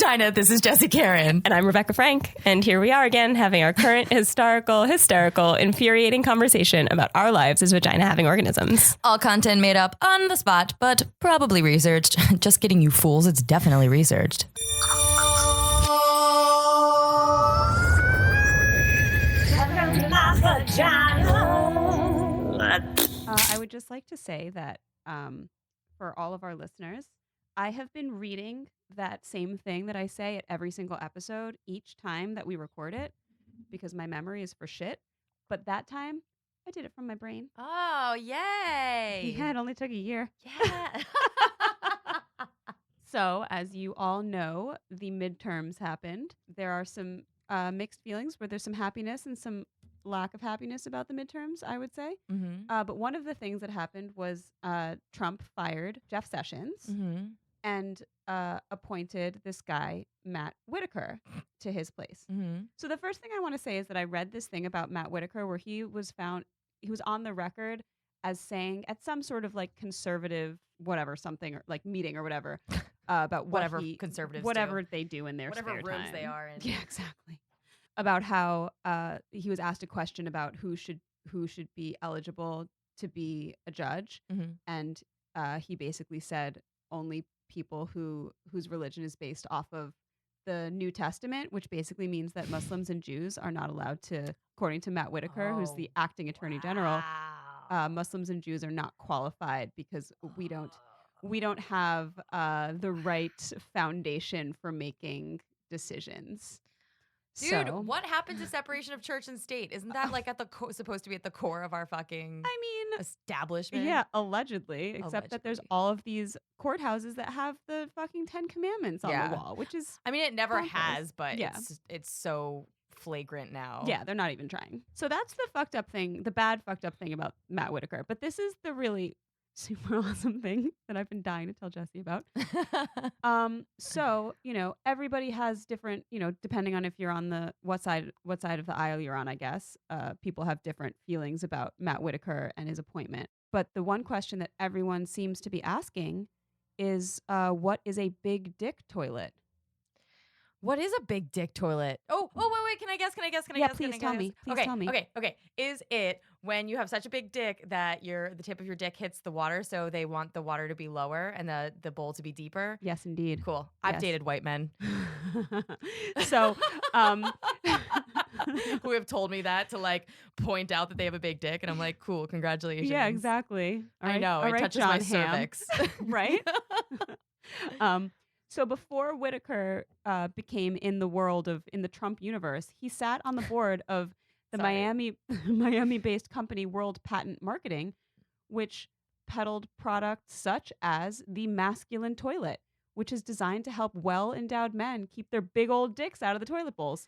vagina. This is Jesse Karen. And I'm Rebecca Frank. And here we are again having our current hysterical, infuriating conversation about our lives as vagina-having organisms. All content made up on the spot, but probably researched. Just kidding, you fools. It's definitely researched. I would just like to say that for all of our listeners, I have been reading that same thing that I say at every single episode each time that we record it because my memory is for shit. But that time, I did it from my brain. Oh, yay. Yeah, it only took a year. Yeah. So, as you all know, the midterms happened. There are some mixed feelings where there's some happiness and some lack of happiness about the midterms, I would say. Mm-hmm. But one of the things that happened was Trump fired Jeff Sessions and appointed this guy, Matt Whitaker, to his place. Mm-hmm. So the first thing I want to say is that I read this thing about Matt Whitaker where he was on the record as saying at some sort of like conservative whatever something or like meeting or whatever about whatever conservatives whatever they do in their whatever spare rooms time. they are in. Yeah, exactly. About how he was asked a question about who should be eligible to be a judge, and he basically said only people whose religion is based off of the New Testament, which basically means that Muslims and Jews are not allowed to, according to Matt Whitaker, who's the acting attorney general. Muslims and Jews are not qualified because we don't have the right foundation for making decisions. Dude, So, what happened to separation of church and state? Isn't that like at the supposed to be at the core of our fucking establishment? Yeah, allegedly. Except that there's all of these courthouses that have the fucking 10 Commandments on the wall, which is I mean, it never bonkers. has, but Yeah. it's so flagrant now. Yeah, they're not even trying. So that's the fucked up thing, the bad fucked up thing about Matt Whitaker. But this is the really super awesome thing that I've been dying to tell Jesse about. So, everybody has different, depending on if you're on the what side of the aisle you're on, I guess. People have different feelings about Matt Whitaker and his appointment. But the one question that everyone seems to be asking is what is a big dick toilet? What is a big dick toilet? Oh, wait, can I guess? Yeah, please tell me. Please tell me. Okay. Is it when you have such a big dick that the tip of your dick hits the water, so they want the water to be lower and the bowl to be deeper? Yes, indeed. Cool. I've dated white men So, who have told me that to like point out that they have a big dick, and I'm like, cool, congratulations. yeah, exactly. I know. It touches my cervix. Right? So before Whitaker became in the Trump universe, he sat on the board of the Miami-based company World Patent Marketing, which peddled products such as the masculine toilet, which is designed to help well-endowed men keep their big old dicks out of the toilet bowls.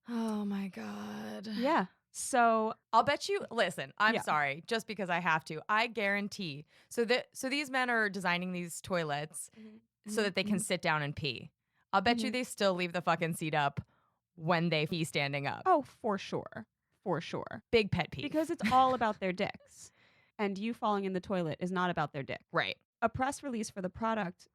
Oh my God. Yeah. So I'll bet you, listen, I'm sorry, just because I have to. I guarantee. So these men are designing these toilets so that they can sit down and pee. I'll bet you they still leave the fucking seat up when they pee standing up. Oh, for sure. For sure. Big pet peeve. Because it's all about their dicks. And you falling in the toilet is not about their dick. Right. A press release for the product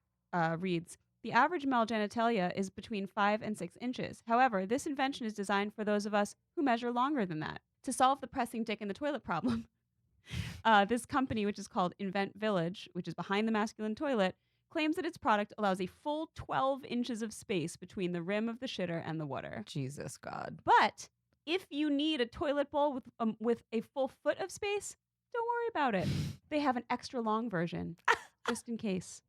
reads, the average male genitalia is between 5 and 6 inches. However, this invention is designed for those of us who measure longer than that. To solve the pressing dick in the toilet problem, this company, which is called Invent Village, which is behind the masculine toilet, claims that its product allows a full 12 inches of space between the rim of the shitter and the water. Jesus God. But if you need a toilet bowl with a full foot of space, don't worry about it. They have an extra long version, just in case.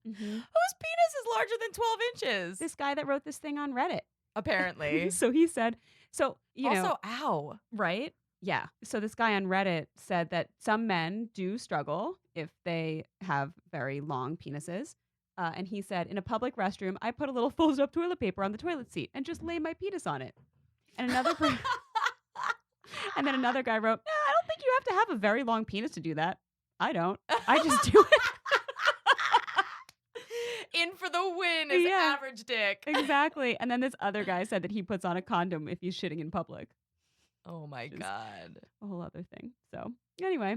Whose penis is larger than 12 inches? This guy that wrote this thing on Reddit. Apparently. So he said, ow. Right? Yeah. So this guy on Reddit said that some men do struggle if they have very long penises. And he said, in a public restroom, I put a little folded up toilet paper on the toilet seat and just lay my penis on it. And and then another guy wrote, I don't think you have to have a very long penis to do that. I don't. I just do it. In for the win is average dick. Exactly. And then this other guy said that he puts on a condom if he's shitting in public. Oh my God. A whole other thing. So anyway.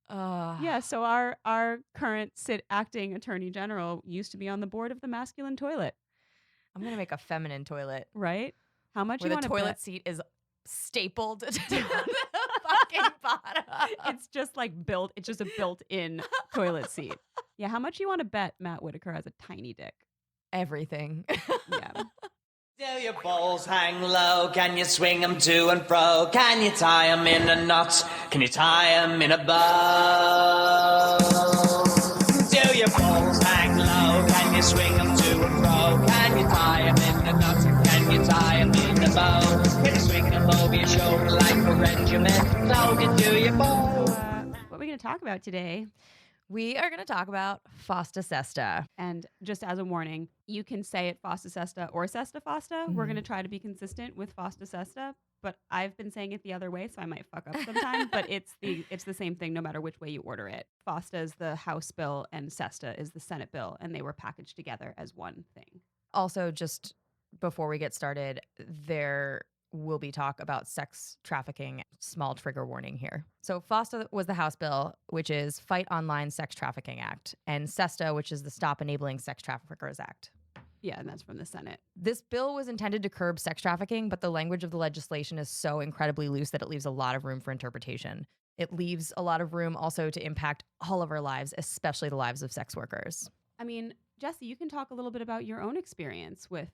Yeah, so our current acting attorney general used to be on the board of the masculine toilet. I'm going to make a feminine toilet. Right? How much where you the want to toilet bet? seat is stapled to the fucking bottom. It's just like built. It's just a built-in toilet seat. Yeah. How much you want to bet Matt Whitaker has a tiny dick? Everything. Yeah. Do your balls hang low? Can you swing them to and fro? Can you tie them in a knot? Can you tie them in a bow? Do your balls hang low? Can you swing them to and fro? Can you tie them in a knot? Can you tie them in a bow? Can you swing them over your shoulder like a regiment? Loaded to your balls. What are we going to talk about today? We are going to talk about FOSTA SESTA. And just as a warning, you can say it FOSTA SESTA or SESTA FOSTA. We're going to try to be consistent with FOSTA SESTA, but I've been saying it the other way, so I might fuck up sometime. But it's the same thing no matter which way you order it. FOSTA is the House bill and SESTA is the Senate bill, and they were packaged together as one thing. Also, just before we get started, there will be talk about sex trafficking. Small trigger warning here. So FOSTA was the House bill, which is Fight Online Sex Trafficking Act, and SESTA, which is the Stop Enabling Sex Traffickers Act. Yeah, and that's from the Senate. This bill was intended to curb sex trafficking, but the language of the legislation is so incredibly loose that it leaves a lot of room for interpretation. It leaves a lot of room also to impact all of our lives, especially the lives of sex workers. I mean, Jessy, you can talk a little bit about your own experience with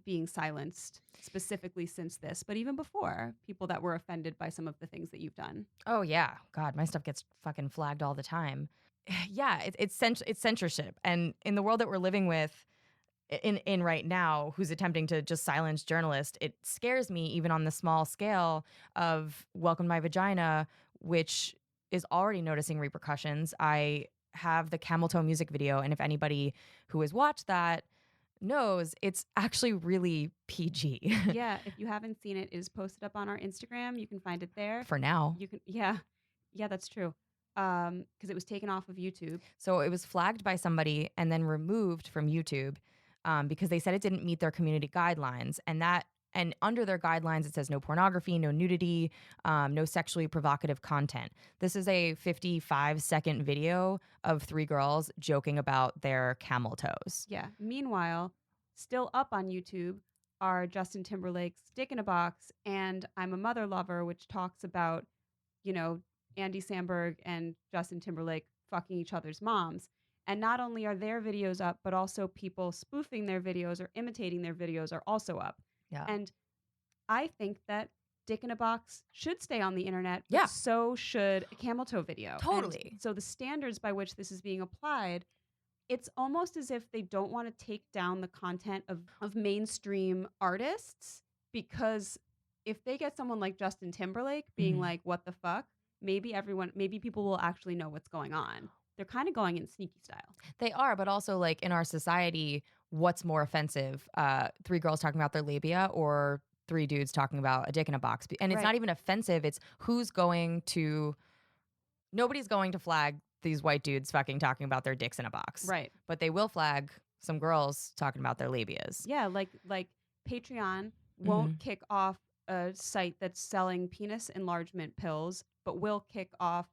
being silenced specifically since this, but even before, people that were offended by some of the things that you've done. Oh yeah, God, my stuff gets fucking flagged all the time. Yeah, it's censorship, and in the world that we're living with, in right now, who's attempting to just silence journalists, it scares me even on the small scale of Welcome to My Vagina, which is already noticing repercussions. I have the Camel Toe music video, and if anybody who has watched that knows, it's actually really PG. Yeah, if you haven't seen it, it is posted up on our Instagram. You can find it there. For now. You can, yeah, that's true. Because it was taken off of YouTube. So it was flagged by somebody and then removed from YouTube because they said it didn't meet their community guidelines. And under their guidelines, it says no pornography, no nudity, no sexually provocative content. This is a 55-second video of 3 girls joking about their camel toes. Yeah. Meanwhile, still up on YouTube are Justin Timberlake's Dick in a Box and I'm a Mother Lover, which talks about, Andy Samberg and Justin Timberlake fucking each other's moms. And not only are their videos up, but also people spoofing their videos or imitating their videos are also up. Yeah. And I think that Dick in a Box should stay on the internet, but yeah. so should a Camel Toe video. Totally. And so the standards by which this is being applied, it's almost as if they don't want to take down the content of mainstream artists, because if they get someone like Justin Timberlake being like, what the fuck, maybe people will actually know what's going on. They're kind of going in sneaky style. They are, but also like in our society, what's more offensive? 3 girls talking about their labia or 3 dudes talking about a dick in a box? And it's not even offensive. It's nobody's going to flag these white dudes fucking talking about their dicks in a box. Right. But they will flag some girls talking about their labias. Yeah, like Patreon won't kick off a site that's selling penis enlargement pills, but will kick off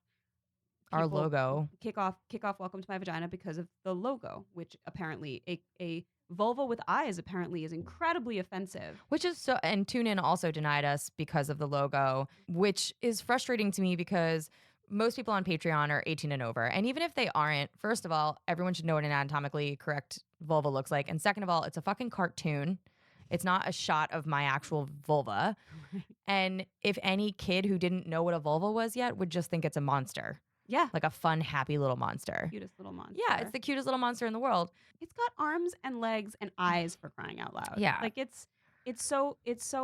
our logo. Kick off Welcome to My Vagina because of the logo, which apparently a vulva with eyes apparently is incredibly offensive. Which is so, and TuneIn also denied us because of the logo, which is frustrating to me because most people on Patreon are 18 and over. And even if they aren't, first of all, everyone should know what an anatomically correct vulva looks like. And second of all, it's a fucking cartoon. It's not a shot of my actual vulva. And if any kid who didn't know what a vulva was yet would just think it's a monster. Yeah. Like a fun, happy little monster. Cutest little monster. Yeah, it's the cutest little monster in the world. It's got arms and legs and eyes, for crying out loud. Yeah. Like it's so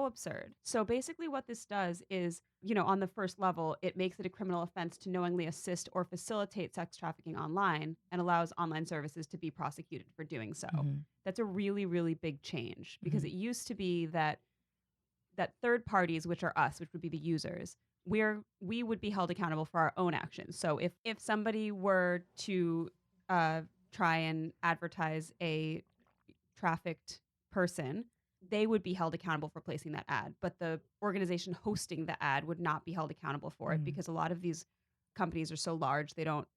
absurd. So basically what this does is, on the first level, it makes it a criminal offense to knowingly assist or facilitate sex trafficking online and allows online services to be prosecuted for doing so. That's a really, really big change because it used to be that third parties, which are us, which would be the users, we would be held accountable for our own actions. So if somebody were to try and advertise a trafficked person, they would be held accountable for placing that ad. But the organization hosting the ad would not be held accountable for it because a lot of these companies are so large, they don't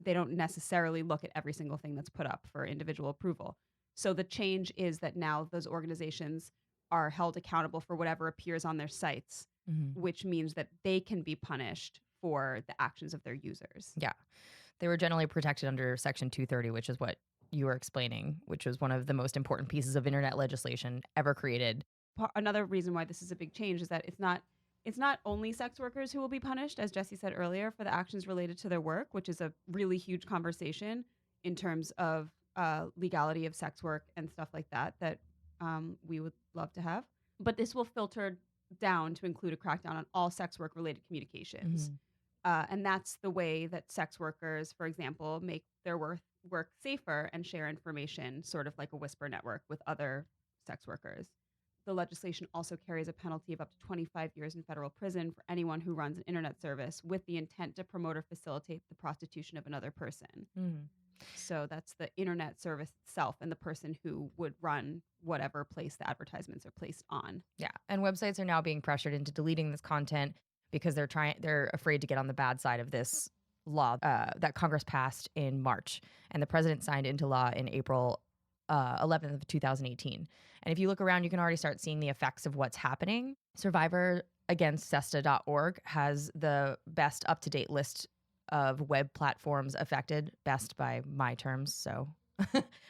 necessarily look at every single thing that's put up for individual approval. So the change is that now those organizations are held accountable for whatever appears on their sites, which means that they can be punished for the actions of their users. Yeah. They were generally protected under Section 230, which is what you were explaining, which was one of the most important pieces of internet legislation ever created. Another reason why this is a big change is that it's not only sex workers who will be punished, as Jessy said earlier, for the actions related to their work, which is a really huge conversation in terms of legality of sex work and stuff like that we would love to have. But this will filter down to include a crackdown on all sex work related communications. And that's the way that sex workers, for example, make their work safer and share information, sort of like a whisper network with other sex workers. The legislation also carries a penalty of up to 25 years in federal prison for anyone who runs an internet service with the intent to promote or facilitate the prostitution of another person. So that's the internet service itself and the person who would run whatever place the advertisements are placed on. Yeah. And websites are now being pressured into deleting this content because they're afraid to get on the bad side of this law that Congress passed in March. And the president signed into law in April 11th of 2018. And if you look around, you can already start seeing the effects of what's happening. Survivors Against SESTA.org has the best up-to-date list of web platforms affected, best by my terms. So,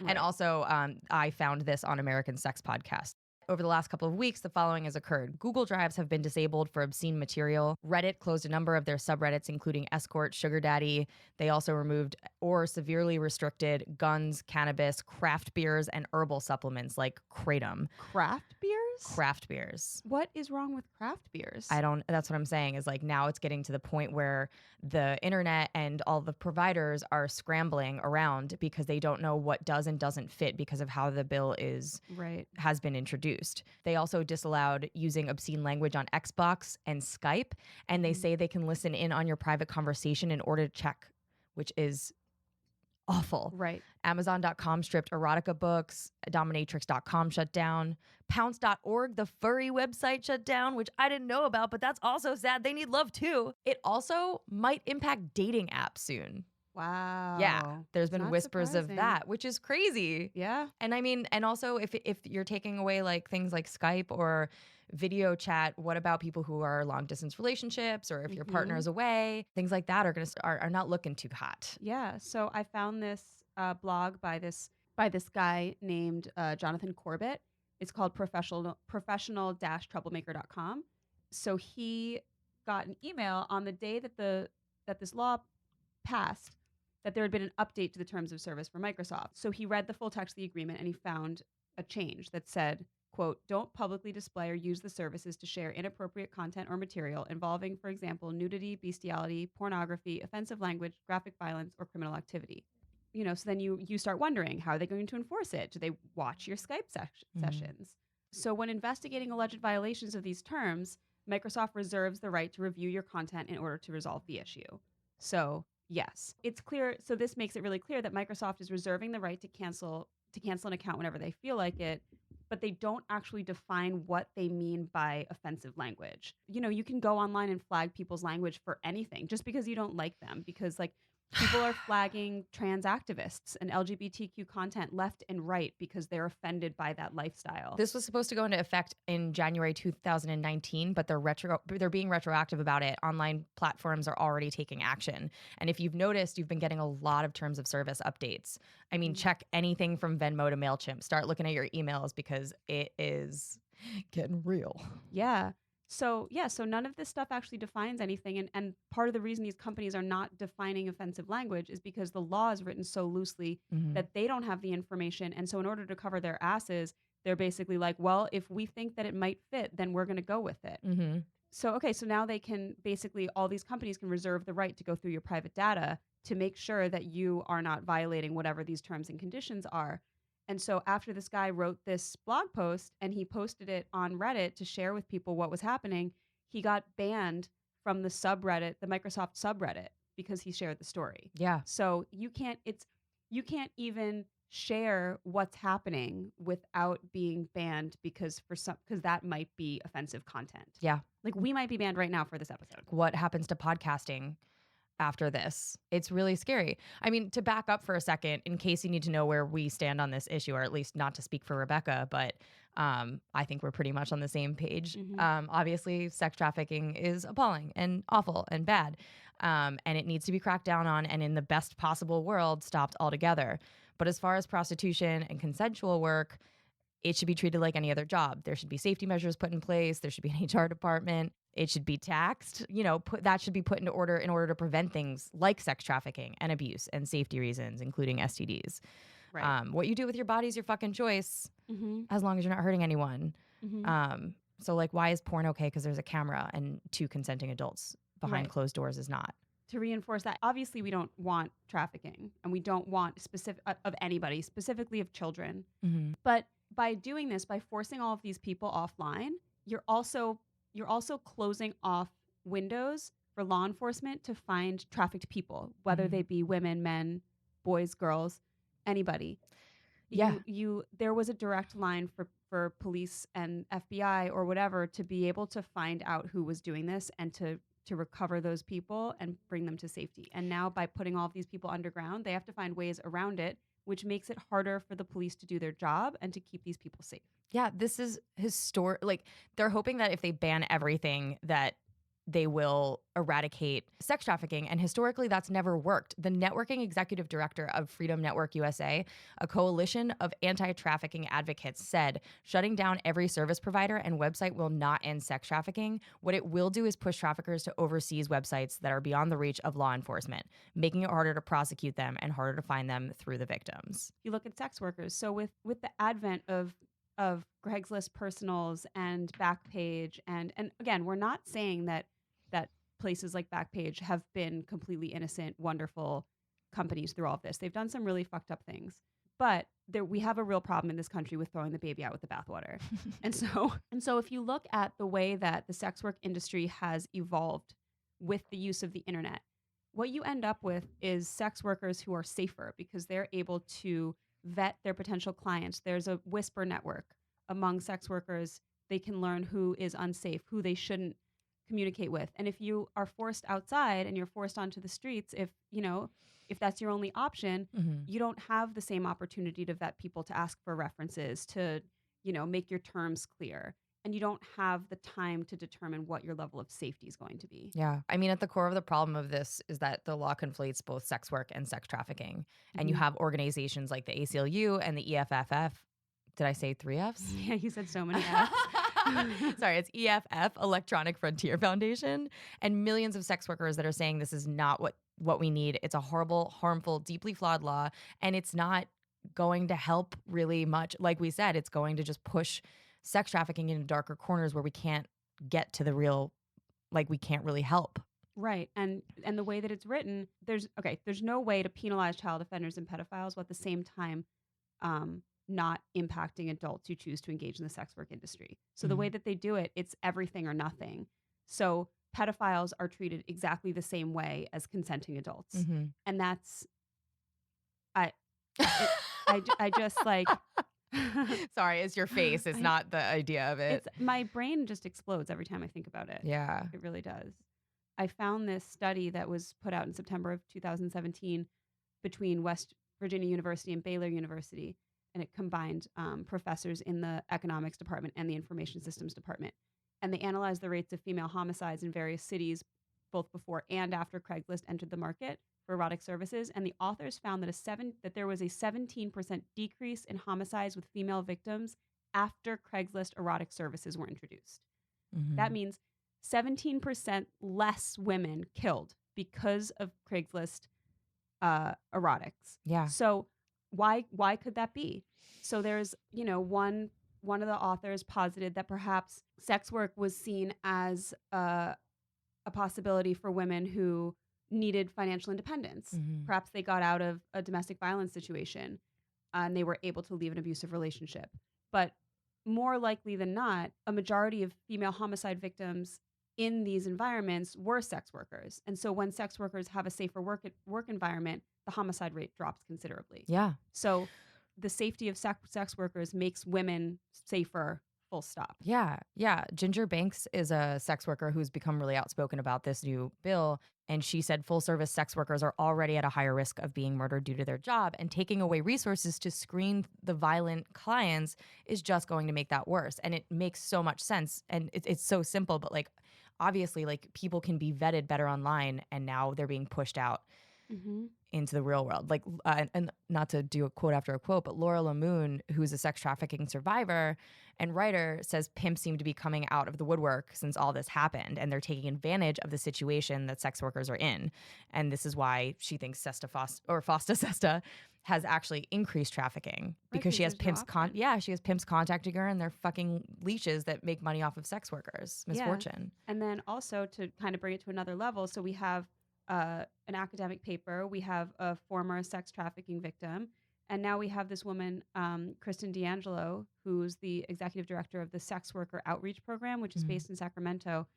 and also I found this on American Sex Podcast. Over the last couple of weeks, the following has occurred. Google Drives have been disabled for obscene material. Reddit closed a number of their subreddits, including escort, sugar daddy. They also removed or severely restricted guns, cannabis, craft beers, and herbal supplements like Kratom. Craft beers? Craft beers. What is wrong with craft beers? That's what I'm saying is like now it's getting to the point where the internet and all the providers are scrambling around because they don't know what does and doesn't fit because of how the bill has been introduced. They also disallowed using obscene language on Xbox and Skype, and they say they can listen in on your private conversation in order to check, which is awful. Right. Amazon.com stripped erotica books. Dominatrix.com shut down. Pounce.org, the furry website, shut down, which I didn't know about, but that's also sad. They need love too. It also might impact dating apps soon. Wow. Yeah. There's been Not whispers surprising. of that, which is crazy. Yeah. And I mean, and also if you're taking away like things like Skype or video chat, what about people who are long distance relationships or if your partner is away? Things like that are not looking too hot. Yeah. So I found this blog by this guy named Jonathan Corbett. It's called professional-troublemaker.com. So he got an email on the day that this law passed that there had been an update to the terms of service for Microsoft. So he read the full text of the agreement and he found a change that said, quote, don't publicly display or use the services to share inappropriate content or material involving, for example, nudity, bestiality, pornography, offensive language, graphic violence, or criminal activity. You know, so then you start wondering, how are they going to enforce it? Do they watch your Skype sessions? So when investigating alleged violations of these terms, Microsoft reserves the right to review your content in order to resolve the issue. So yes, it's clear. So this makes it really clear that Microsoft is reserving the right to cancel an account whenever they feel like it, but they don't actually define what they mean by offensive language. You know, you can go online and flag people's language for anything just because you don't like them, because like people are flagging trans activists and LGBTQ content left and right because they're offended by that lifestyle. This was supposed to go into effect in January 2019, but they're being retroactive about it. Online platforms are already taking action. And if you've noticed, you've been getting a lot of terms of service updates. I mean, check anything from Venmo to MailChimp. Start looking at your emails because it is getting real. Yeah. So none of this stuff actually defines anything. And part of the reason these companies are not defining offensive language is because the law is written so loosely that they don't have the information. And so in order to cover their asses, they're basically like, well, if we think that it might fit, then we're going to go with it. So now they can basically, all these companies can reserve the right to go through your private data to make sure that you are not violating whatever these terms and conditions are. And so after this guy wrote this blog post and he posted it on Reddit to share with people what was happening, he got banned from the subreddit, the Microsoft subreddit, because he shared the story. Yeah. So you can't even share what's happening without being banned because that might be offensive content. Yeah. Like we might be banned right now for this episode. What happens to podcasting? after this. It's really scary. I mean, to back up for a second, in case you need to know where we stand on this issue, or at least not to speak for Rebekah, but I think we're pretty much on the same page. Obviously, sex trafficking is appalling and awful and bad, and it needs to be cracked down on, and in the best possible world, stopped altogether. But as far as prostitution and consensual work, it should be treated like any other job. There should be safety measures put in place. There should be an HR department. It should be taxed. That should be put into order in order to prevent things like sex trafficking and abuse and safety reasons, including STDs. Right. What you do with your body is your fucking choice, as long as you're not hurting anyone. So, like, why is porn okay because there's a camera and 2 consenting adults behind closed doors is not? To reinforce that, obviously, we don't want trafficking, and we don't want specific of anybody, specifically of children. But by doing this, by forcing all of these people offline, you're also closing off windows for law enforcement to find trafficked people, whether they be women, men, boys, girls, anybody. Yeah. There was a direct line for police and FBI or whatever to be able to find out who was doing this and to recover those people and bring them to safety. And now by putting all of these people underground, they have to find ways around it, which makes it harder for the police to do their job and to keep these people safe. Yeah, this is historic. Like, they're hoping that if they ban everything, that they will eradicate sex trafficking. And historically, that's never worked. The networking executive director of Freedom Network USA, a coalition of anti-trafficking advocates, said shutting down every service provider and website will not end sex trafficking. What it will do is push traffickers to overseas websites that are beyond the reach of law enforcement, making it harder to prosecute them and harder to find them through the victims. You look at sex workers. So with the advent of Craigslist personals and Backpage, and again, we're not saying that places like Backpage have been completely innocent, wonderful companies through all of this. They've done some really fucked up things, but we have a real problem in this country with throwing the baby out with the bathwater. and so if you look at the way that the sex work industry has evolved with the use of the internet, what you end up with is sex workers who are safer because they're able to vet their potential clients. There's a whisper network among sex workers. They can learn who is unsafe, who they shouldn't communicate with. And if you are forced outside and you're forced onto the streets, if that's your only option, you don't have the same opportunity to vet people, to ask for references, to, make your terms clear. And you don't have the time to determine what your level of safety is going to be. Yeah. I mean, at the core of the problem of this is that the law conflates both sex work and sex trafficking. And you have organizations like the ACLU and the EFFF. Did I say 3 Fs? Yeah, you said so many Fs. Sorry, it's EFF, Electronic Frontier Foundation, and millions of sex workers that are saying this is not what we need. It's a horrible, harmful, deeply flawed law, and it's not going to help really much. Like we said, it's going to just push sex trafficking into darker corners where we can't get to the real, we can't really help. Right. And the way that it's written, there's no way to penalize child offenders and pedophiles while at the same time not impacting adults who choose to engage in the sex work industry. So the way that they do it, it's everything or nothing. So pedophiles are treated exactly the same way as consenting adults. And that's, I just like... Sorry, it's your face. It's not the idea of it. My brain just explodes every time I think about it. Yeah. It really does. I found this study that was put out in September of 2017 between West Virginia University and Baylor University. And it combined professors in the economics department and the information systems department. And they analyzed the rates of female homicides in various cities, both before and after Craigslist entered the market for erotic services. And the authors found that there was a 17% decrease in homicides with female victims after Craigslist erotic services were introduced. That means 17% less women killed because of Craigslist erotics. Yeah. So why could that be? So there's, one of the authors posited that perhaps sex work was seen as a possibility for women who needed financial independence. Perhaps they got out of a domestic violence situation and they were able to leave an abusive relationship. But more likely than not, a majority of female homicide victims in these environments were sex workers. And so when sex workers have a safer work environment, the homicide rate drops considerably. Yeah. So the safety of sex workers makes women safer full stop. Yeah. Ginger Banks is a sex worker who's become really outspoken about this new bill. And she said full service sex workers are already at a higher risk of being murdered due to their job. And taking away resources to screen the violent clients is just going to make that worse. And it makes so much sense. And it's so simple. But like, obviously, like people can be vetted better online. And now they're being pushed out into the real world. Like, and not to do a quote after a quote, but Laura Lamoon, who's a sex trafficking survivor and writer, says pimps seem to be coming out of the woodwork since all this happened, and they're taking advantage of the situation that sex workers are in. And this is why she thinks FOSTA SESTA has actually increased trafficking because she has pimps she has pimps contacting her, and they're fucking leeches that make money off of sex workers. Misfortune. Yeah. And then also to kind of bring it to another level, so we have an academic paper, we have a former sex trafficking victim, and now we have this woman, Gregory DeAngelo, who's the executive director of the Sex Worker Outreach Program, which is based in Sacramento.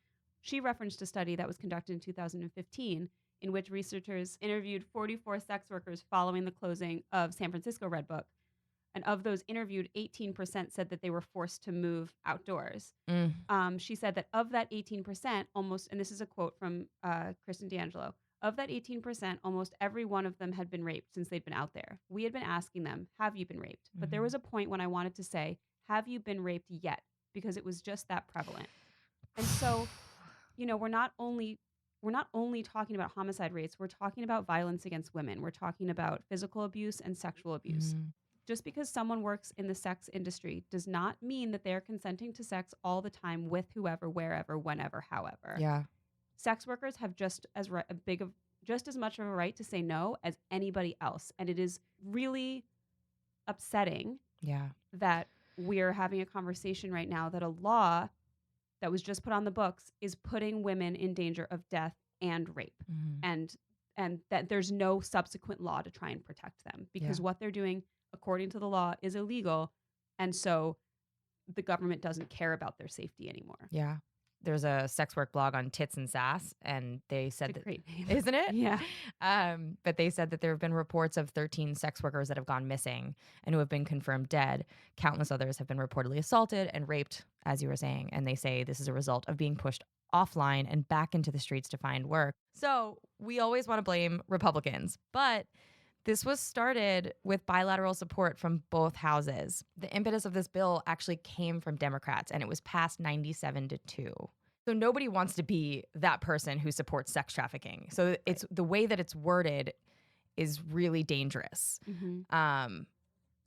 She referenced a study that was conducted in 2015 in which researchers interviewed 44 sex workers following the closing of San Francisco Red Book. And of those interviewed, 18% said that they were forced to move outdoors. She said that of that 18%, almost, and this is a quote from Gregory DeAngelo, of that 18%, almost every one of them had been raped since they'd been out there. We had been asking them, have you been raped? But there was a point when I wanted to say, have you been raped yet? Because it was just that prevalent. And so, you know, we're not only talking about homicide rates, we're talking about violence against women. We're talking about physical abuse and sexual abuse. Just because someone works in the sex industry does not mean that they're consenting to sex all the time with whoever, wherever, whenever, however. Yeah. Sex workers have just as much of a right to say no as anybody else. And it is really upsetting that we're having a conversation right now that a law that was just put on the books is putting women in danger of death and rape. And that there's no subsequent law to try and protect them because what they're doing according to the law is illegal. And so the government doesn't care about their safety anymore. Yeah. There's a sex work blog on TITS and SASS, and they said Great name. Isn't it? Yeah. But they said that there have been reports of 13 sex workers that have gone missing and who have been confirmed dead. Countless others have been reportedly assaulted and raped, as you were saying. And they say this is a result of being pushed offline and back into the streets to find work. So we always want to blame Republicans, but this was started with bilateral support from both houses. The impetus of this bill actually came from Democrats, and it was passed 97-2. So nobody wants to be that person who supports sex trafficking. So it's the way that it's worded is really dangerous.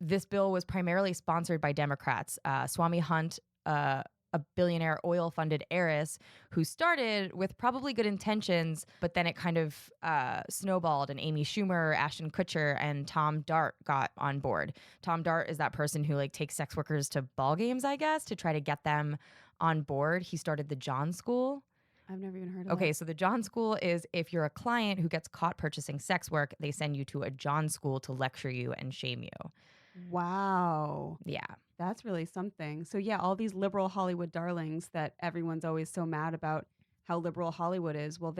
This bill was primarily sponsored by Democrats. Swami Hunt, a billionaire oil-funded heiress who started with probably good intentions, but then it kind of snowballed, and Amy Schumer, Ashton Kutcher, and Tom Dart got on board. Tom Dart is that person who like takes sex workers to ball games, I guess, to try to get them on board. He started the John School. I've never even heard of Okay, that. so the John School is if you're a client who gets caught purchasing sex work, they send you to a John School to lecture you and shame you. Wow. Yeah. That's really something. So yeah, all these liberal Hollywood darlings that everyone's always so mad about how liberal Hollywood is. Well,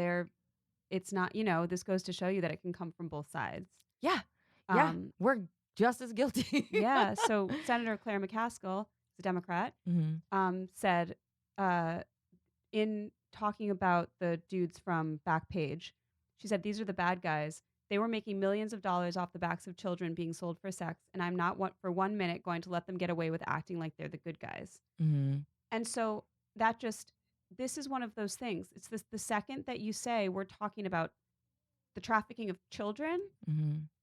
it's not, this goes to show you that it can come from both sides. Yeah. Yeah. We're just as guilty. Yeah. So Senator Claire McCaskill, the Democrat, said in talking about the dudes from Backpage, she said, these are the bad guys. They were making millions of dollars off the backs of children being sold for sex, and I'm not for 1 minute going to let them get away with acting like they're the good guys. And so this is one of those things. It's the second that you say we're talking about the trafficking of children,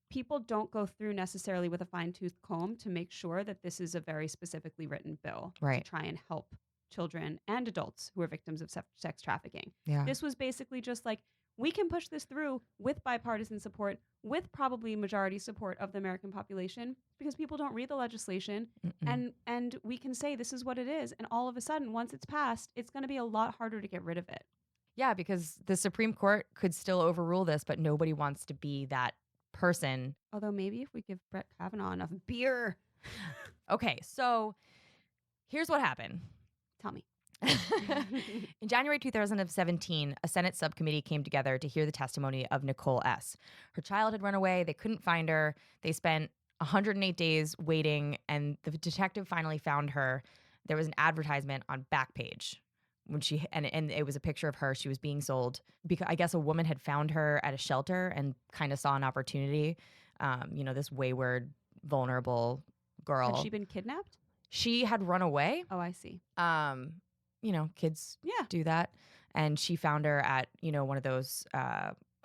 people don't go through necessarily with a fine-tooth comb to make sure that this is a very specifically written bill to try and help children and adults who are victims of sex trafficking. Yeah. This was basically just like, we can push this through with bipartisan support, with probably majority support of the American population, because people don't read the legislation, and we can say this is what it is. And all of a sudden, once it's passed, it's going to be a lot harder to get rid of it. Yeah, because the Supreme Court could still overrule this, but nobody wants to be that person. Although maybe if we give Brett Kavanaugh enough beer. Okay, so here's what happened. Tell me. In January 2017, a Senate subcommittee came together to hear the testimony of Nicole S. Her child had run away. They couldn't find her. They spent 108 days waiting, and the detective finally found her. there was an advertisement on Backpage when and it was a picture of her. She was being sold because I guess a woman had found her at a shelter and kind of saw an opportunity. This wayward, vulnerable girl. Had she been kidnapped? She had run away. Oh, I see. Kids do that. And she found her at, one of those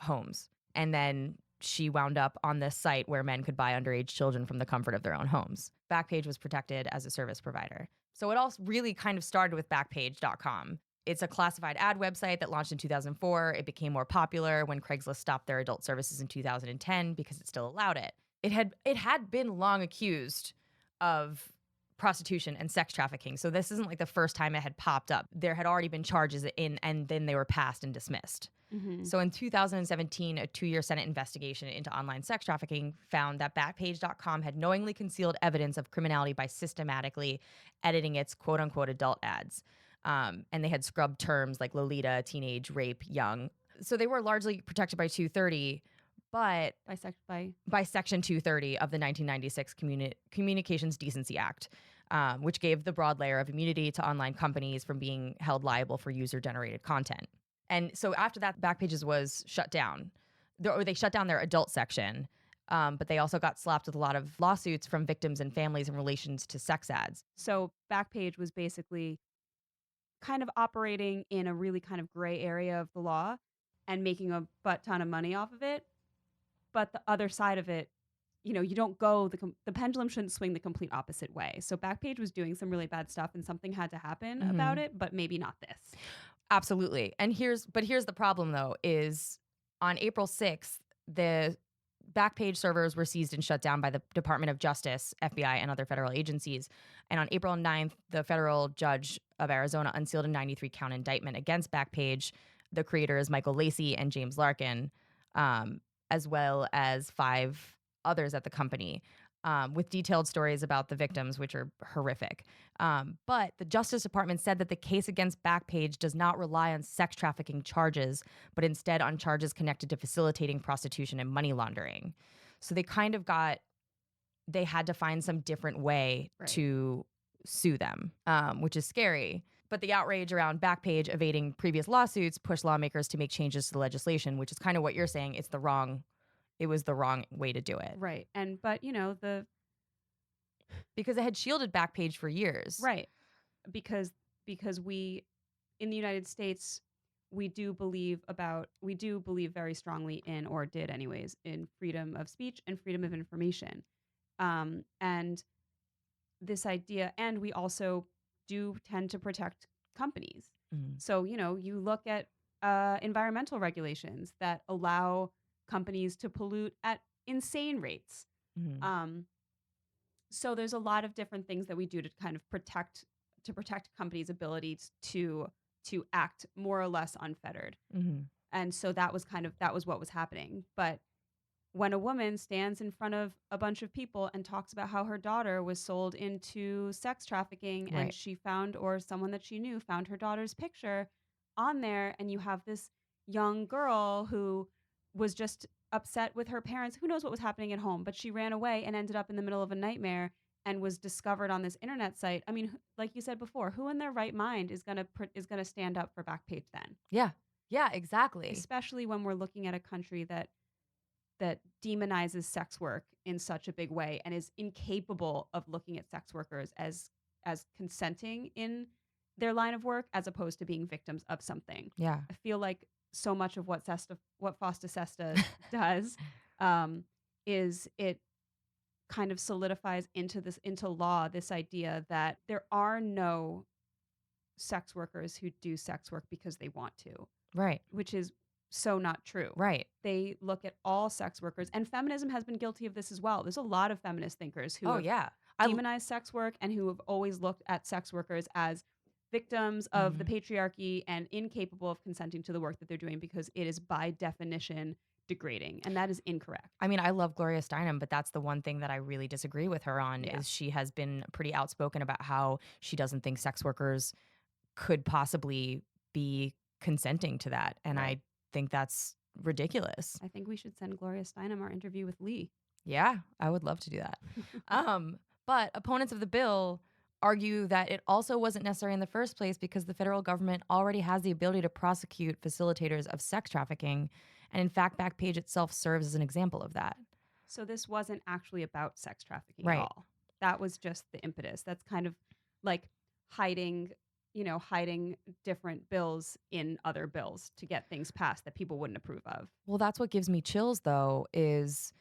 homes. And then she wound up on this site where men could buy underage children from the comfort of their own homes. Backpage was protected as a service provider. So it all really kind of started with Backpage.com. It's a classified ad website that launched in 2004. It became more popular when Craigslist stopped their adult services in 2010 because it still allowed it. It had been long accused of prostitution and sex trafficking. So this isn't like the first time it had popped up. There had already been charges and then they were passed and dismissed. Mm-hmm. So in 2017, a 2-year Senate investigation into online sex trafficking found that Backpage.com had knowingly concealed evidence of criminality by systematically editing its quote-unquote adult ads. And they had scrubbed terms like Lolita, teenage, rape, young. So they were largely protected by 230, but by Section 230 of the 1996 Communications Decency Act, which gave the broad layer of immunity to online companies from being held liable for user-generated content. And so after that, Backpages was shut down. They shut down their adult section, but they also got slapped with a lot of lawsuits from victims and families in relations to sex ads. So Backpage was basically kind of operating in a really kind of gray area of the law and making a butt ton of money off of it. But the other side of it, you don't go, the pendulum shouldn't swing the complete opposite way. So Backpage was doing some really bad stuff and something had to happen about it, but maybe not this. Absolutely. And here's the problem though, is on April 6th, the Backpage servers were seized and shut down by the Department of Justice, FBI, and other federal agencies. And on April 9th, the federal judge of Arizona unsealed a 93-count indictment against Backpage, the creators Michael Lacey and James Larkin, as well as 5 others at the company, with detailed stories about the victims, which are horrific. But the Justice Department said that the case against Backpage does not rely on sex trafficking charges, but instead on charges connected to facilitating prostitution and money laundering. So they had to find some different way to sue them, which is scary. But the outrage around Backpage evading previous lawsuits pushed lawmakers to make changes to the legislation, which is kind of what you're saying. It was the wrong way to do it. Right. Because it had shielded Backpage for years. Right. Because we, in the United States, we do believe very strongly in, or did anyways, in freedom of speech and freedom of information. And this idea, and we also do tend to protect companies. Mm-hmm. So, you look at environmental regulations that allow companies to pollute at insane rates. Mm-hmm. So there's a lot of different things that we do to kind of protect companies' abilities to act more or less unfettered. Mm-hmm. And so that was what was happening. But when a woman stands in front of a bunch of people and talks about how her daughter was sold into sex trafficking, and she found, or someone that she knew found her daughter's picture on there, and you have this young girl who was just upset with her parents. Who knows what was happening at home, but she ran away and ended up in the middle of a nightmare and was discovered on this internet site. I mean, like you said before, who in their right mind is going to stand up for Backpage then? Yeah. Yeah, exactly. Especially when we're looking at a country that demonizes sex work in such a big way and is incapable of looking at sex workers as consenting in their line of work as opposed to being victims of something. Yeah. I feel like so much of what FOSTA SESTA does is it kind of solidifies into law this idea that there are no sex workers who do sex work because they want to. Right. Which is so not true. Right. They look at all sex workers, and feminism has been guilty of this as well. There's a lot of feminist thinkers who have demonized sex work and who have always looked at sex workers as victims of the patriarchy and incapable of consenting to the work that they're doing because it is by definition degrading, and that is incorrect. I mean, I love Gloria Steinem, but that's the one thing that I really disagree with her on is she has been pretty outspoken about how she doesn't think sex workers could possibly be consenting to that, and I think that's ridiculous. I think we should send Gloria Steinem our interview with Lee. Yeah, I would love to do that. But opponents of the bill argue that it also wasn't necessary in the first place because the federal government already has the ability to prosecute facilitators of sex trafficking. And in fact, Backpage itself serves as an example of that. So this wasn't actually about sex trafficking Right. at all. That was just the impetus. That's kind of like hiding different bills in other bills to get things passed that people wouldn't approve of. Well, that's what gives me chills, though, is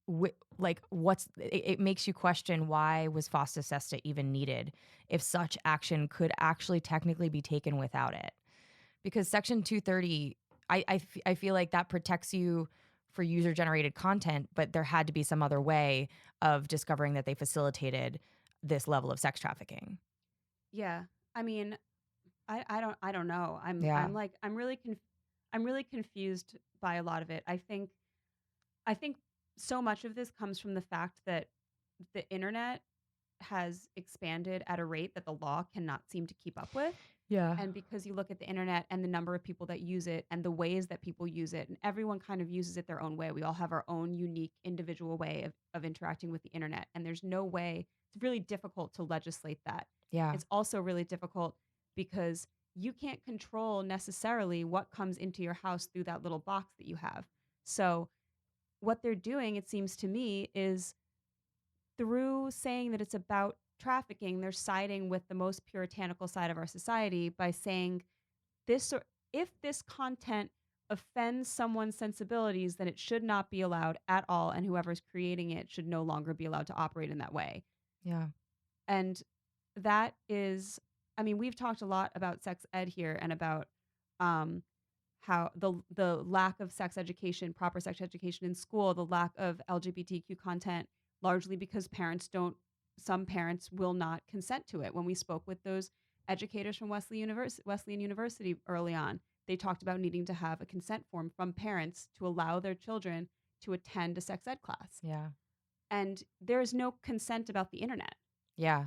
it makes you question, why was FOSTA SESTA even needed if such action could actually technically be taken without it? Because Section 230, I feel like that protects you for user-generated content, but there had to be some other way of discovering that they facilitated this level of sex trafficking. Yeah. I mean, I don't know. I'm really confused by a lot of it. I think so much of this comes from the fact that the internet has expanded at a rate that the law cannot seem to keep up with. Yeah. And because you look at the internet and the number of people that use it and the ways that people use it, and everyone kind of uses it their own way. We all have our own unique individual way of interacting with the internet. And there's no way, it's really difficult to legislate that. Yeah. It's also really difficult because you can't control necessarily what comes into your house through that little box that you have. So what they're doing, it seems to me, is through saying that it's about trafficking, they're siding with the most puritanical side of our society by saying if this content offends someone's sensibilities, then it should not be allowed at all, and whoever's creating it should no longer be allowed to operate in that way. Yeah. And that is, I mean, we've talked a lot about sex ed here and about how the lack of sex education, proper sex education in school, the lack of LGBTQ content, largely because some parents will not consent to it. When we spoke with those educators from Wesleyan University early on, they talked about needing to have a consent form from parents to allow their children to attend a sex ed class. Yeah. And there is no consent about the internet. Yeah.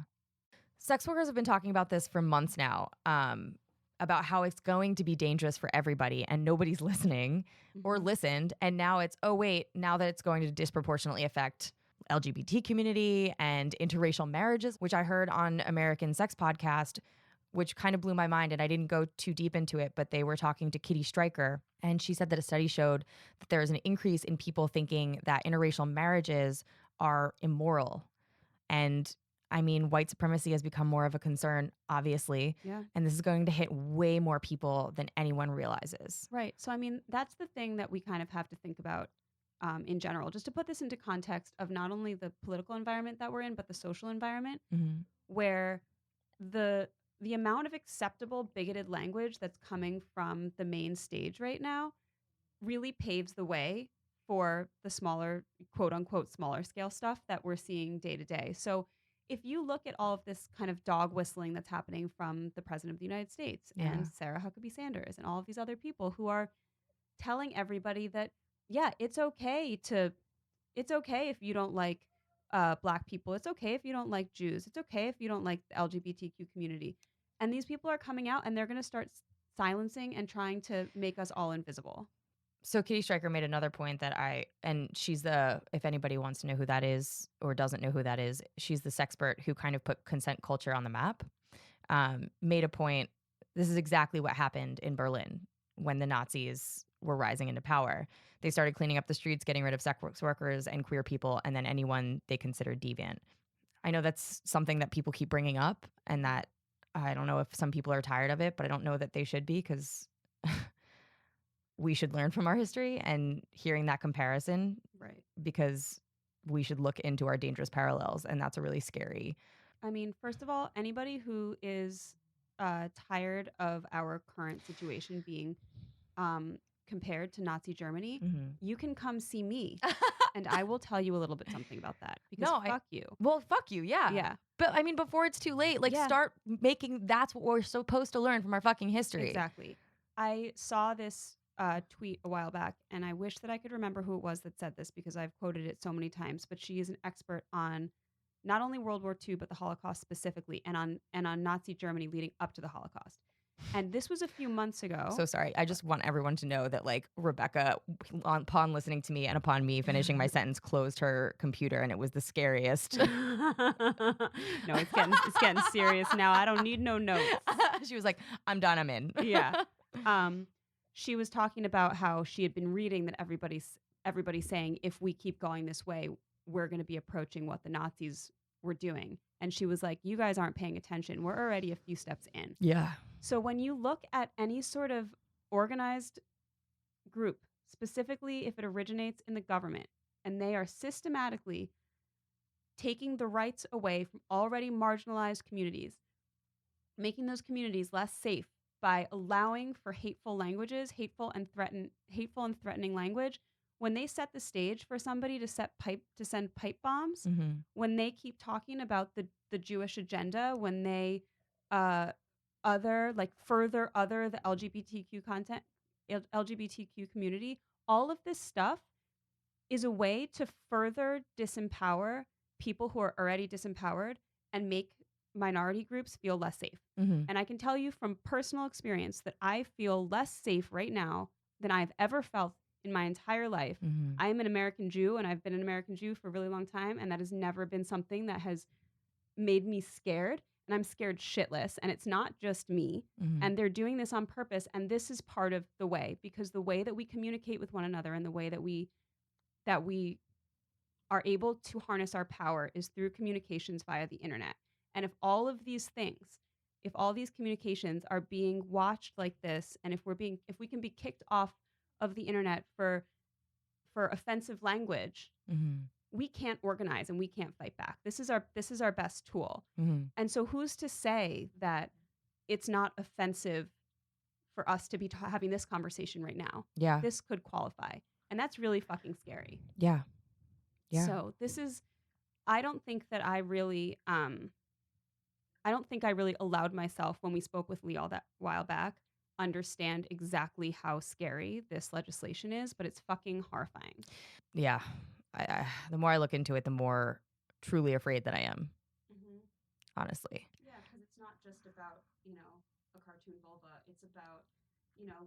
Sex workers have been talking about this for months now, about how it's going to be dangerous for everybody and nobody's listening or listened. And now it's, oh, wait, now that it's going to disproportionately affect LGBT community and interracial marriages, which I heard on American Sex Podcast, which kind of blew my mind. And I didn't go too deep into it, but they were talking to Kitty Stryker. And she said that a study showed that there is an increase in people thinking that interracial marriages are immoral. And I mean, white supremacy has become more of a concern, obviously. Yeah. And this is going to hit way more people than anyone realizes. Right. So, I mean, that's the thing that we kind of have to think about in general, just to put this into context of not only the political environment that we're in, but the social environment, where the amount of acceptable bigoted language that's coming from the main stage right now really paves the way for the smaller, quote unquote, smaller scale stuff that we're seeing day to day. So if you look at all of this kind of dog whistling that's happening from the president of the United States and Sarah Huckabee Sanders and all of these other people who are telling everybody that, yeah, it's okay if you don't like Black people. It's okay if you don't like Jews. It's okay if you don't like the LGBTQ community. And these people are coming out and they're going to start silencing and trying to make us all invisible. So Kitty Stryker made another point and she's if anybody wants to know who that is or doesn't know who that is, she's the sexpert who kind of put consent culture on the map, made a point. This is exactly what happened in Berlin when the Nazis were rising into power. They started cleaning up the streets, getting rid of sex workers and queer people, and then anyone they considered deviant. I know that's something that people keep bringing up, and that I don't know if some people are tired of it, but I don't know that they should be, because we should learn from our history and hearing that comparison, right? Because we should look into our dangerous parallels, and that's a really scary. I mean, first of all, anybody who is tired of our current situation being compared to Nazi Germany, you can come see me and I will tell you a little bit something about that, because fuck you. Well, fuck you. Yeah. Yeah. But I mean, before it's too late, start making, that's what we're supposed to learn from our fucking history. Exactly. I saw this tweet a while back, and I wish that I could remember who it was that said this, because I've quoted it so many times, but she is an expert on not only World War II, but the Holocaust specifically, and on Nazi Germany leading up to the Holocaust. And this was a few months ago. So sorry. I just want everyone to know that like Rebekah, upon listening to me and upon me finishing my sentence, closed her computer, and it was the scariest. No, it's getting serious now. I don't need no notes. She was like, I'm done. I'm in. Yeah. She was talking about how she had been reading that everybody's saying if we keep going this way, we're going to be approaching what the Nazis were doing. And she was like, you guys aren't paying attention. We're already a few steps in. Yeah. So when you look at any sort of organized group, specifically if it originates in the government, and they are systematically taking the rights away from already marginalized communities, making those communities less safe by allowing for hateful languages, hateful and threatening language, when they set the stage for somebody to send pipe bombs, when they keep talking about the Jewish agenda, when they further the LGBTQ community, all of this stuff is a way to further disempower people who are already disempowered and make minority groups feel less safe. And I can tell you from personal experience that I feel less safe right now than I've ever felt in my entire life. I am an American Jew, and I've been an American Jew for a really long time, and that has never been something that has made me scared. And I'm scared shitless, and it's not just me. And they're doing this on purpose, and this is part of the way, because the way that we communicate with one another and the way that we are able to harness our power is through communications via the internet. And if all of these things, if all these communications are being watched like this, and if we can be kicked off of the internet for offensive language, we can't organize and we can't fight back. This is our best tool. And so who's to say that it's not offensive for us to be having this conversation right now? Yeah. This could qualify. And that's really fucking scary. Yeah. Yeah. So I don't think I really allowed myself, when we spoke with Lee all that while back, understand exactly how scary this legislation is, but it's fucking horrifying. Yeah. I the more I look into it, the more truly afraid that I am. Honestly. Yeah, because it's not just about, a cartoon vulva. It's about,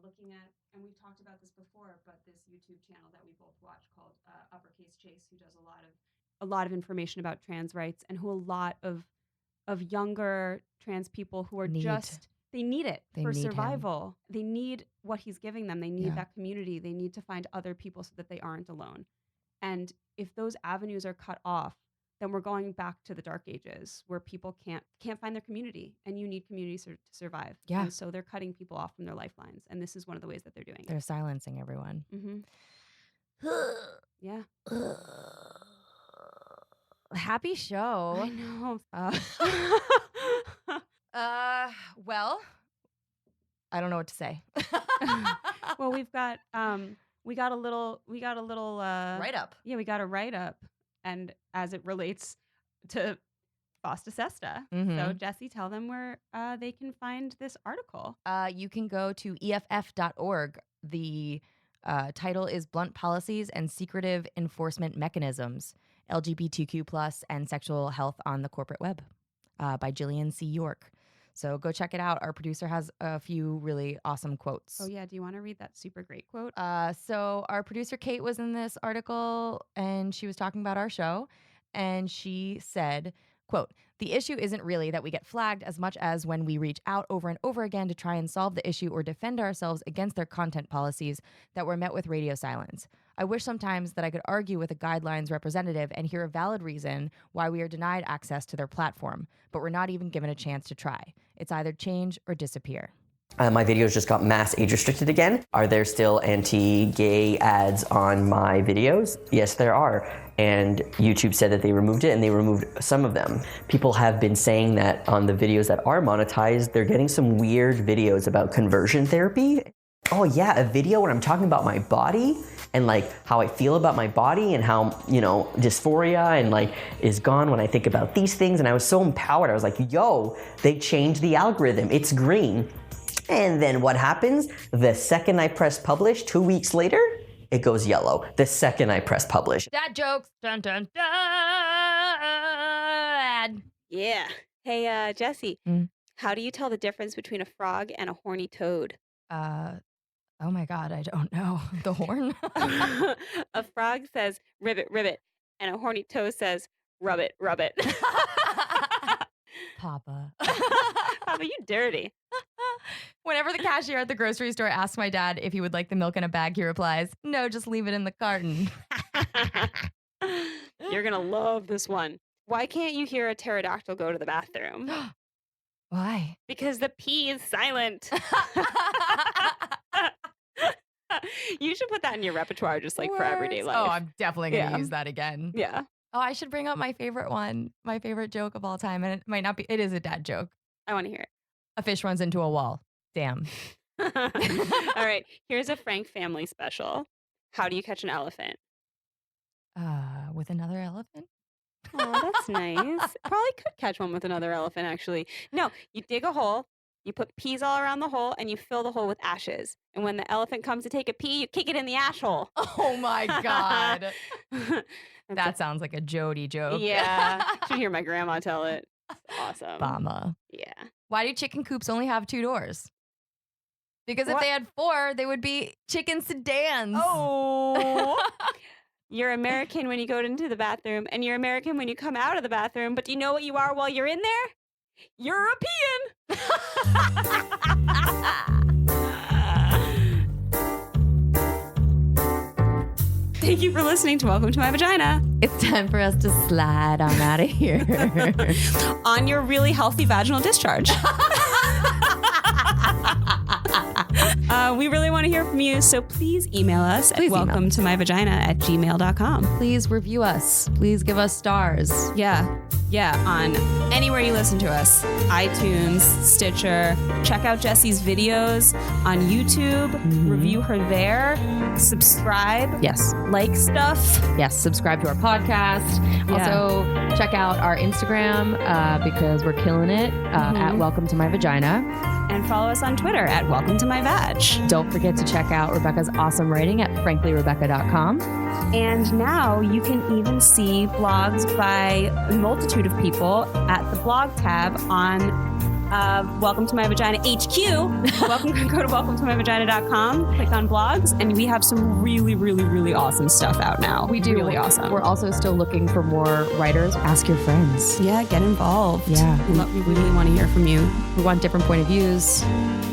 looking at, and we've talked about this before, but this YouTube channel that we both watch called Uppercase Chase, who does a lot of information about trans rights, and who a lot of younger trans people who are they need it for survival. They need what he's giving them. They need that community. They need to find other people so that they aren't alone. And if those avenues are cut off, then we're going back to the dark ages where people can't find their community, and you need communities to survive. Yeah. And so they're cutting people off from their lifelines. And this is one of the ways that they're doing it. They're silencing everyone. Yeah. Happy show. I know. Well, I don't know what to say. Well, we got a little Write up. Yeah, we got a write up, and as it relates to FOSTA SESTA. So Jessy, tell them where they can find this article. You can go to EFF.org. The title is Blunt Policies and Secretive Enforcement Mechanisms, LGBTQ+ and Sexual Health on the Corporate Web, by Jillian C. York. So go check it out. Our producer has a few really awesome quotes. Oh, yeah. Do you want to read that super great quote? So our producer, Kate, was in this article, and she was talking about our show. And she said, quote, "The issue isn't really that we get flagged as much as when we reach out over and over again to try and solve the issue or defend ourselves against their content policies, that we're met with radio silence. I wish sometimes that I could argue with a guidelines representative and hear a valid reason why we are denied access to their platform, but we're not even given a chance to try. It's either change or disappear." My videos just got mass age restricted again. Are there still anti-gay ads on my videos? Yes, there are. And YouTube said that they removed it, and they removed some of them. People have been saying that on the videos that are monetized, they're getting some weird videos about conversion therapy. Oh yeah, a video where I'm talking about my body and like how I feel about my body and how, dysphoria and like is gone when I think about these things. And I was so empowered. I was like, yo, they changed the algorithm. It's green. And then what happens? The second I press publish, 2 weeks later, it goes yellow. The second I press publish. Dad jokes. Dun, dun, dun. Yeah. Hey, Jessy, How do you tell the difference between a frog and a horny toad? Oh my God, I don't know. The horn? A frog says, ribbit, ribbit. And a horny toad says, rub it, rub it. Papa. Papa, you dirty. Whenever the cashier at the grocery store asks my dad if he would like the milk in a bag, he replies, no, just leave it in the carton. You're going to love this one. Why can't you hear a pterodactyl go to the bathroom? Why? Because the P is silent. You should put that in your repertoire just like for everyday life. Oh, I'm definitely going to use that again. Yeah. Oh, I should bring up my favorite one, my favorite joke of all time. And it might not be, it is a dad joke. I want to hear it. A fish runs into a wall. Damn. All right. Here's a Frank family special. How do you catch an elephant? With another elephant? Oh, that's nice. Probably could catch one with another elephant, actually. No, you dig a hole, you put peas all around the hole, and you fill the hole with ashes. And when the elephant comes to take a pee, you kick it in the ash hole. Oh my God. That sounds like a Jody joke. Yeah. Should hear my grandma tell it. It's awesome. Bama. Yeah. Why do chicken coops only have 2 doors? Because if they had 4, they would be chicken sedans. Oh. You're American when you go into the bathroom, and you're American when you come out of the bathroom. But do you know what you are while you're in there? European. Thank you for listening to Welcome to My Vagina. It's time for us to slide on out of here. On your really healthy vaginal discharge. We really want to hear from you, so please email us at welcometomyvagina@gmail.com. Please review us. Please give us stars. Yeah, on anywhere you listen to us. iTunes, Stitcher. Check out Jessy's videos on YouTube. Review her there. Subscribe. Yes. Like stuff. Yes, subscribe to our podcast. Yeah. Also, check out our Instagram because we're killing it at Welcome to My Vagina. And follow us on Twitter at Welcome to My Vag. Don't forget to check out Rebekah's awesome writing at franklyrebekah.com. And now you can even see blogs by a multitude of people at the blog tab on Welcome to My Vagina HQ. Go to welcometomyvagina.com, click on blogs, and we have some really, really, really awesome stuff out now. We do. Really awesome. We're also still looking for more writers. Ask your friends. Yeah, get involved. Yeah. We really want to hear from you. We want different point of views.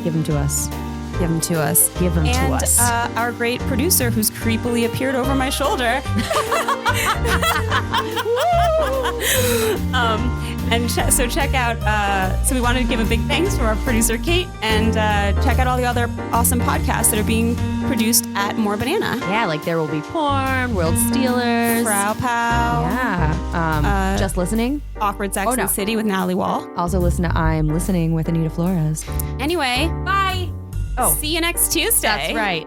Give them to us. Give them to us. Give them to us. And our great producer who's creepily appeared over my shoulder. So check out, so we wanted to give a big thanks to our producer, Kate, and check out all the other awesome podcasts that are being produced at More Banana. Yeah, like There Will Be Porn, World Stealers. Frau Pow. Yeah. Just Listening. Awkward Sex in the City with Natalie Wall. Also listen to I'm Listening with Anita Flores. Anyway, bye. Oh. See you next Tuesday. That's right.